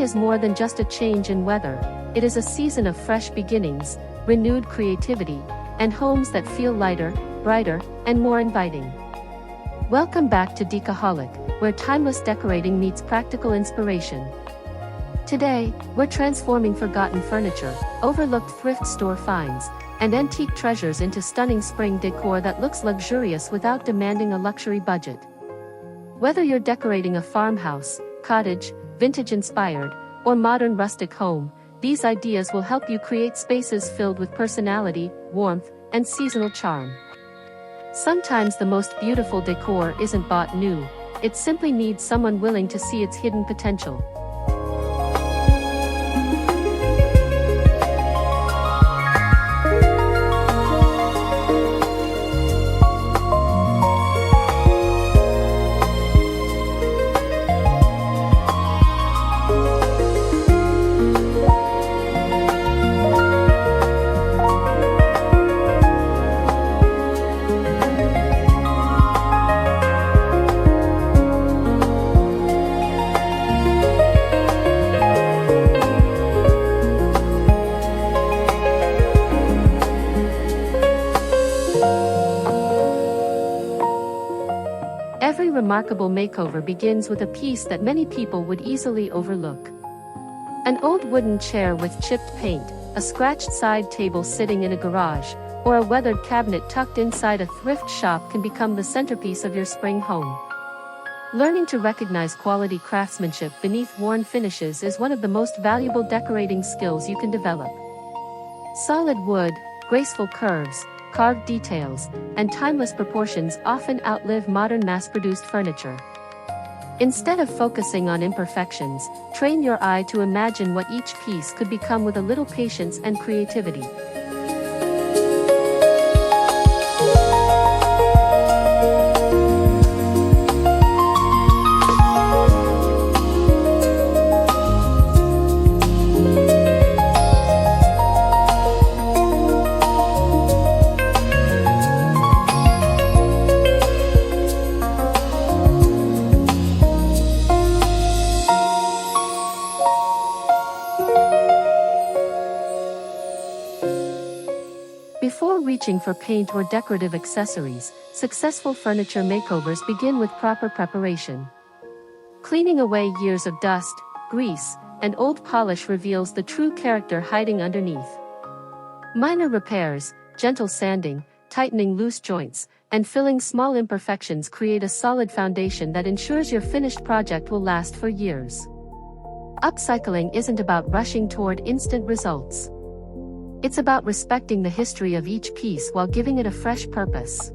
is more than just a change in weather, it is a season of fresh beginnings, renewed creativity, and homes that feel lighter, brighter, and more inviting. Welcome back to Decaholic, where timeless decorating meets practical inspiration. Today, we're transforming forgotten furniture, overlooked thrift store finds, and antique treasures into stunning spring decor that looks luxurious without demanding a luxury budget. Whether you're decorating a farmhouse, cottage, vintage-inspired, or modern rustic home, these ideas will help you create spaces filled with personality, warmth, and seasonal charm. Sometimes the most beautiful decor isn't bought new, it simply needs someone willing to see its hidden potential. Every remarkable makeover begins with a piece that many people would easily overlook. An old wooden chair with chipped paint, a scratched side table sitting in a garage, or a weathered cabinet tucked inside a thrift shop can become the centerpiece of your spring home. Learning to recognize quality craftsmanship beneath worn finishes is one of the most valuable decorating skills you can develop. Solid wood, graceful curves, carved details, and timeless proportions often outlive modern mass-produced furniture. Instead of focusing on imperfections, train your eye to imagine what each piece could become with a little patience and creativity. Before reaching for paint or decorative accessories, successful furniture makeovers begin with proper preparation. Cleaning away years of dust, grease, and old polish reveals the true character hiding underneath. Minor repairs, gentle sanding, tightening loose joints, and filling small imperfections create a solid foundation that ensures your finished project will last for years. Upcycling isn't about rushing toward instant results. It's about respecting the history of each piece while giving it a fresh purpose.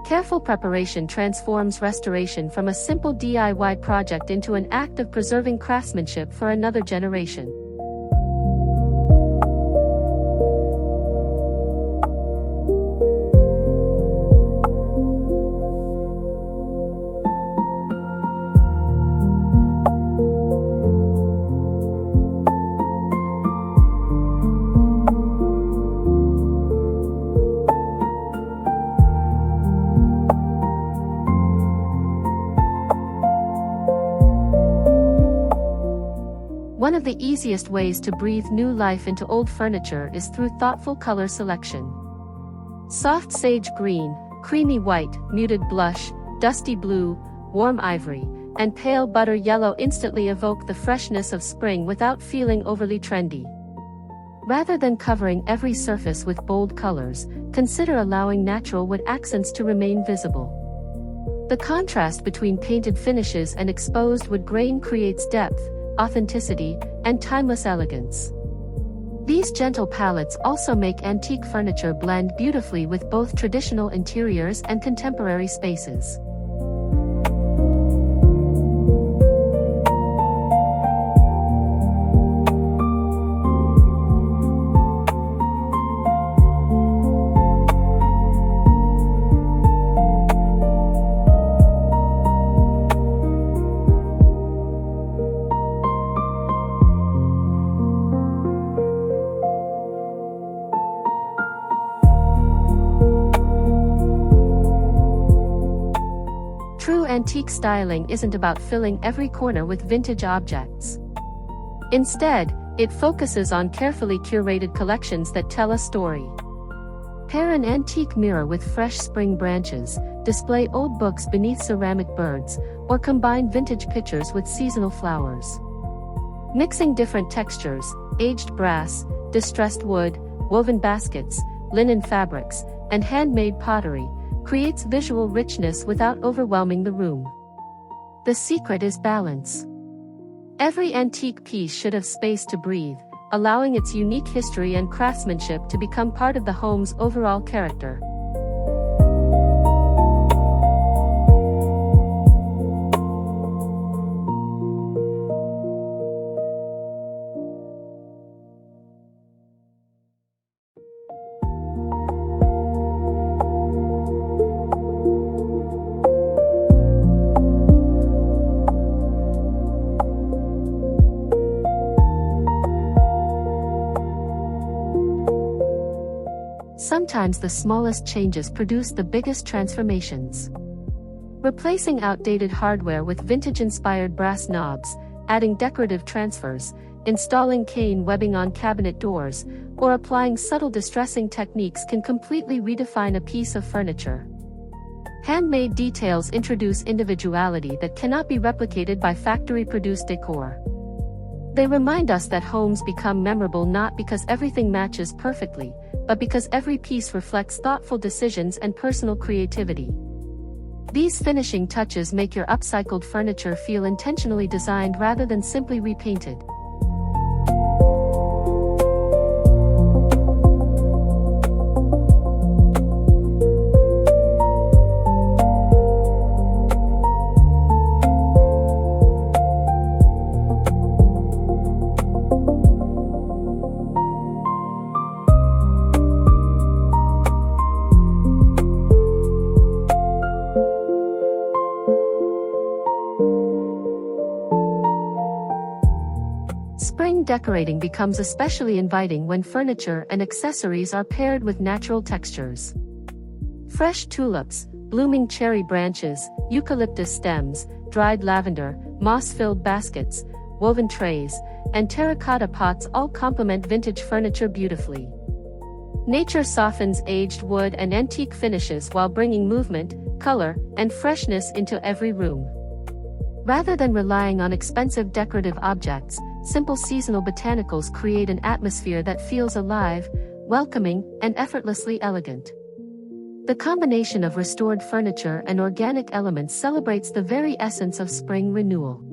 Careful preparation transforms restoration from a simple DIY project into an act of preserving craftsmanship for another generation. One of the easiest ways to breathe new life into old furniture is through thoughtful color selection. Soft sage green, creamy white, muted blush, dusty blue, warm ivory, and pale butter yellow instantly evoke the freshness of spring without feeling overly trendy. Rather than covering every surface with bold colors, consider allowing natural wood accents to remain visible. The contrast between painted finishes and exposed wood grain creates depth, authenticity, and timeless elegance. These gentle palettes also make antique furniture blend beautifully with both traditional interiors and contemporary spaces. True antique styling isn't about filling every corner with vintage objects. Instead, it focuses on carefully curated collections that tell a story. Pair an antique mirror with fresh spring branches, display old books beneath ceramic birds, or combine vintage pictures with seasonal flowers. Mixing different textures, aged brass, distressed wood, woven baskets, linen fabrics, and handmade pottery, creates visual richness without overwhelming the room. The secret is balance. Every antique piece should have space to breathe, allowing its unique history and craftsmanship to become part of the home's overall character. Sometimes the smallest changes produce the biggest transformations. Replacing outdated hardware with vintage-inspired brass knobs, adding decorative transfers, installing cane webbing on cabinet doors, or applying subtle distressing techniques can completely redefine a piece of furniture. Handmade details introduce individuality that cannot be replicated by factory-produced decor. They remind us that homes become memorable not because everything matches perfectly, but because every piece reflects thoughtful decisions and personal creativity. These finishing touches make your upcycled furniture feel intentionally designed rather than simply repainted. Spring decorating becomes especially inviting when furniture and accessories are paired with natural textures. Fresh tulips, blooming cherry branches, eucalyptus stems, dried lavender, moss-filled baskets, woven trays, and terracotta pots all complement vintage furniture beautifully. Nature softens aged wood and antique finishes while bringing movement, color, and freshness into every room. Rather than relying on expensive decorative objects, simple seasonal botanicals create an atmosphere that feels alive, welcoming, and effortlessly elegant. The combination of restored furniture and organic elements celebrates the very essence of spring renewal.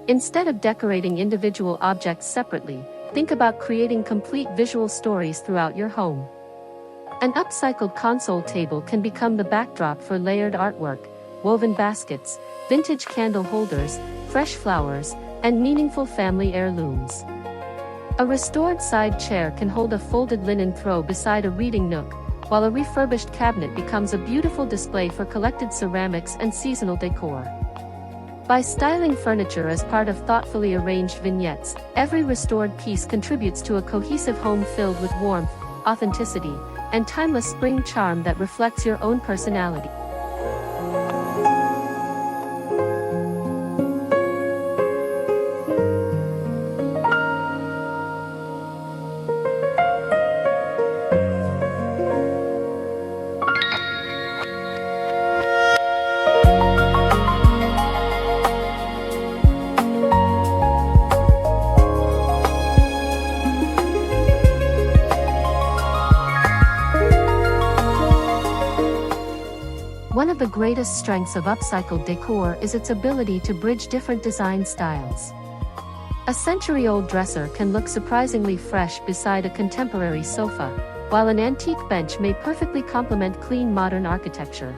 Instead of decorating individual objects separately, think about creating complete visual stories throughout your home. An upcycled console table can become the backdrop for layered artwork, woven baskets, vintage candle holders, fresh flowers, and meaningful family heirlooms. A restored side chair can hold a folded linen throw beside a reading nook, while a refurbished cabinet becomes a beautiful display for collected ceramics and seasonal decor. By styling furniture as part of thoughtfully arranged vignettes, every restored piece contributes to a cohesive home filled with warmth, authenticity, and timeless spring charm that reflects your own personality. One of the greatest strengths of upcycled decor is its ability to bridge different design styles. A century-old dresser can look surprisingly fresh beside a contemporary sofa, while an antique bench may perfectly complement clean modern architecture.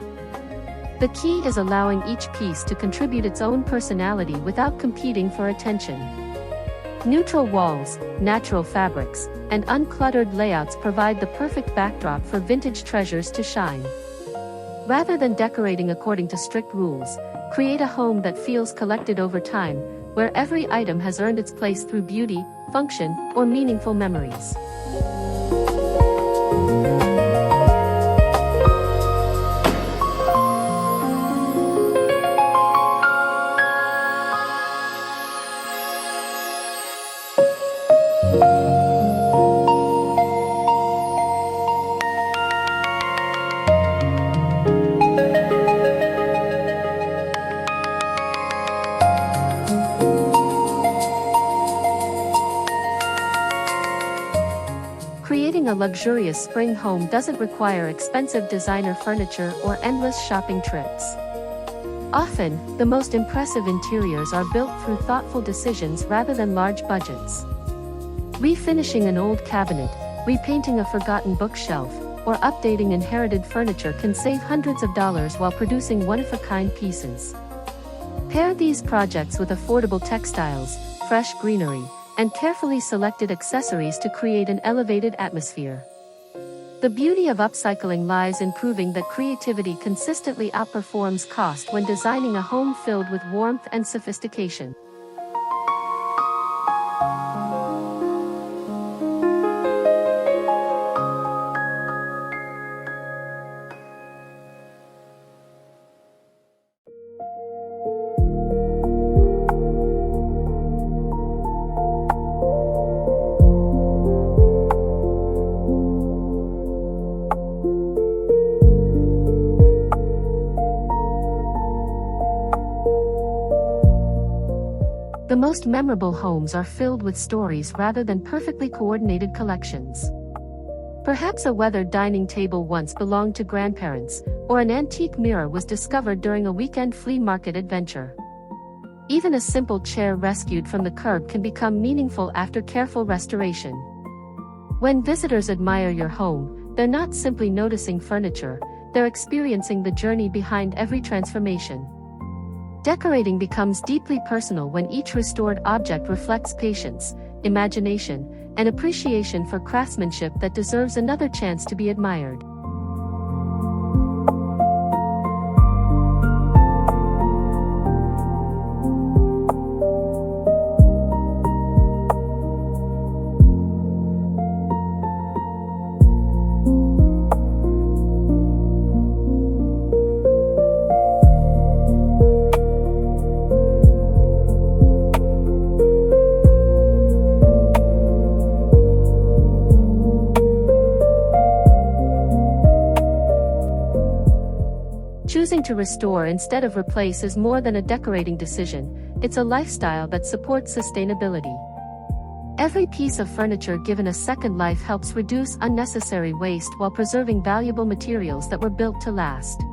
The key is allowing each piece to contribute its own personality without competing for attention. Neutral walls, natural fabrics, and uncluttered layouts provide the perfect backdrop for vintage treasures to shine. Rather than decorating according to strict rules, create a home that feels collected over time, where every item has earned its place through beauty, function, or meaningful memories. Creating a luxurious spring home doesn't require expensive designer furniture or endless shopping trips. Often, the most impressive interiors are built through thoughtful decisions rather than large budgets. Refinishing an old cabinet, repainting a forgotten bookshelf, or updating inherited furniture can save hundreds of dollars while producing one-of-a-kind pieces. Pair these projects with affordable textiles, fresh greenery, and carefully selected accessories to create an elevated atmosphere. The beauty of upcycling lies in proving that creativity consistently outperforms cost when designing a home filled with warmth and sophistication. The most memorable homes are filled with stories rather than perfectly coordinated collections. Perhaps a weathered dining table once belonged to grandparents, or an antique mirror was discovered during a weekend flea market adventure. Even a simple chair rescued from the curb can become meaningful after careful restoration. When visitors admire your home, they're not simply noticing furniture, they're experiencing the journey behind every transformation. Decorating becomes deeply personal when each restored object reflects patience, imagination, and appreciation for craftsmanship that deserves another chance to be admired. Choosing to restore instead of replace is more than a decorating decision, it's a lifestyle that supports sustainability. Every piece of furniture given a second life helps reduce unnecessary waste while preserving valuable materials that were built to last.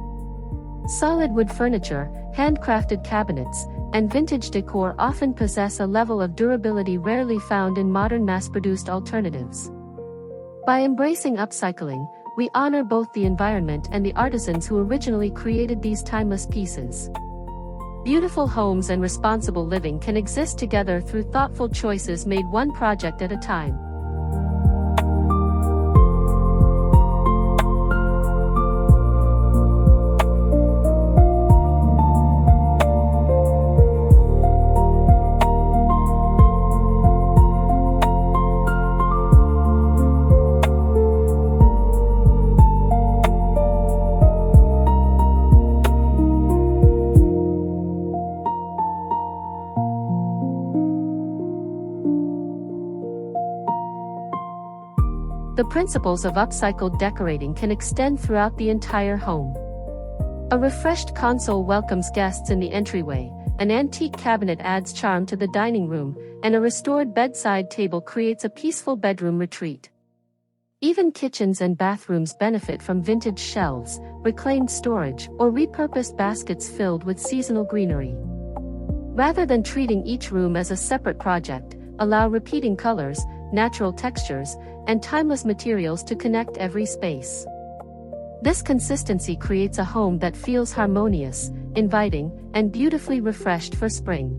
Solid wood furniture, handcrafted cabinets, and vintage decor often possess a level of durability rarely found in modern mass-produced alternatives. By embracing upcycling, we honor both the environment and the artisans who originally created these timeless pieces. Beautiful homes and responsible living can exist together through thoughtful choices made one project at a time. The principles of upcycled decorating can extend throughout the entire home. A refreshed console welcomes guests in the entryway, an antique cabinet adds charm to the dining room, and a restored bedside table creates a peaceful bedroom retreat. Even kitchens and bathrooms benefit from vintage shelves, reclaimed storage, or repurposed baskets filled with seasonal greenery. Rather than treating each room as a separate project, allow repeating colors, natural textures, and timeless materials to connect every space. This consistency creates a home that feels harmonious, inviting, and beautifully refreshed for spring.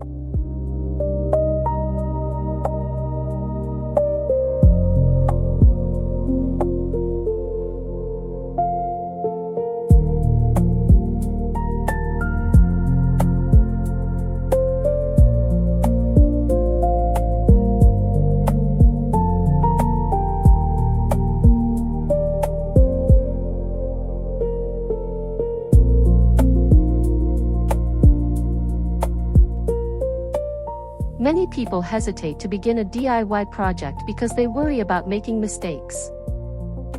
Many people hesitate to begin a DIY project because they worry about making mistakes.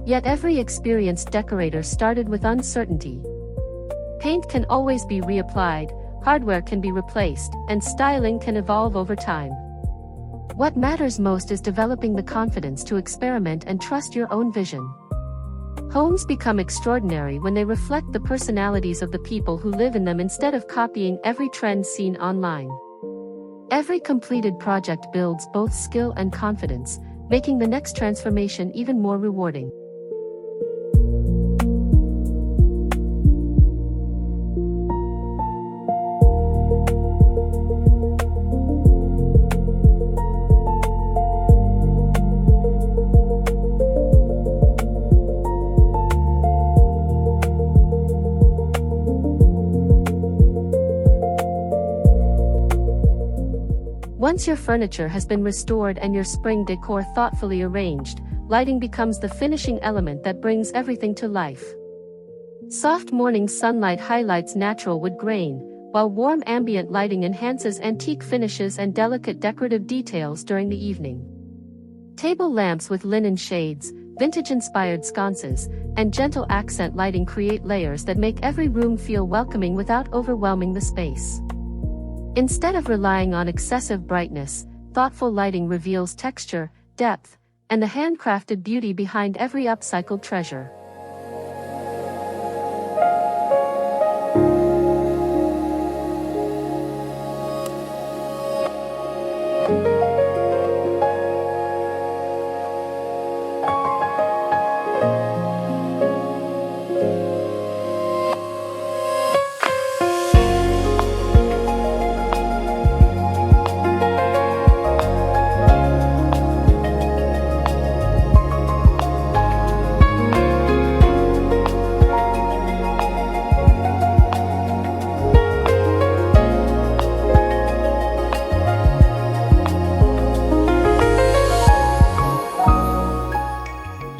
Yet every experienced decorator started with uncertainty. Paint can always be reapplied, hardware can be replaced, and styling can evolve over time. What matters most is developing the confidence to experiment and trust your own vision. Homes become extraordinary when they reflect the personalities of the people who live in them instead of copying every trend seen online. Every completed project builds both skill and confidence, making the next transformation even more rewarding. Once your furniture has been restored and your spring decor thoughtfully arranged, lighting becomes the finishing element that brings everything to life. Soft morning sunlight highlights natural wood grain, while warm ambient lighting enhances antique finishes and delicate decorative details during the evening. Table lamps with linen shades, vintage-inspired sconces, and gentle accent lighting create layers that make every room feel welcoming without overwhelming the space. Instead of relying on excessive brightness, thoughtful lighting reveals texture, depth, and the handcrafted beauty behind every upcycled treasure.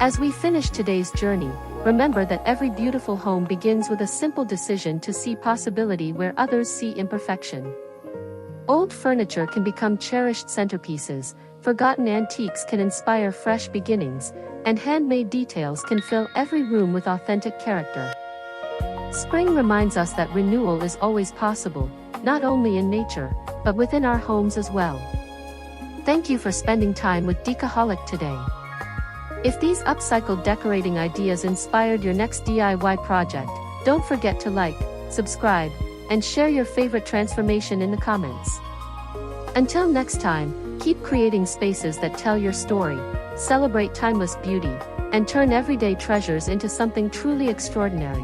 As we finish today's journey, remember that every beautiful home begins with a simple decision to see possibility where others see imperfection. Old furniture can become cherished centerpieces, forgotten antiques can inspire fresh beginnings, and handmade details can fill every room with authentic character. Spring reminds us that renewal is always possible, not only in nature, but within our homes as well. Thank you for spending time with Decaholic today. If these upcycled decorating ideas inspired your next DIY project, don't forget to like, subscribe, and share your favorite transformation in the comments. Until next time, keep creating spaces that tell your story, celebrate timeless beauty, and turn everyday treasures into something truly extraordinary.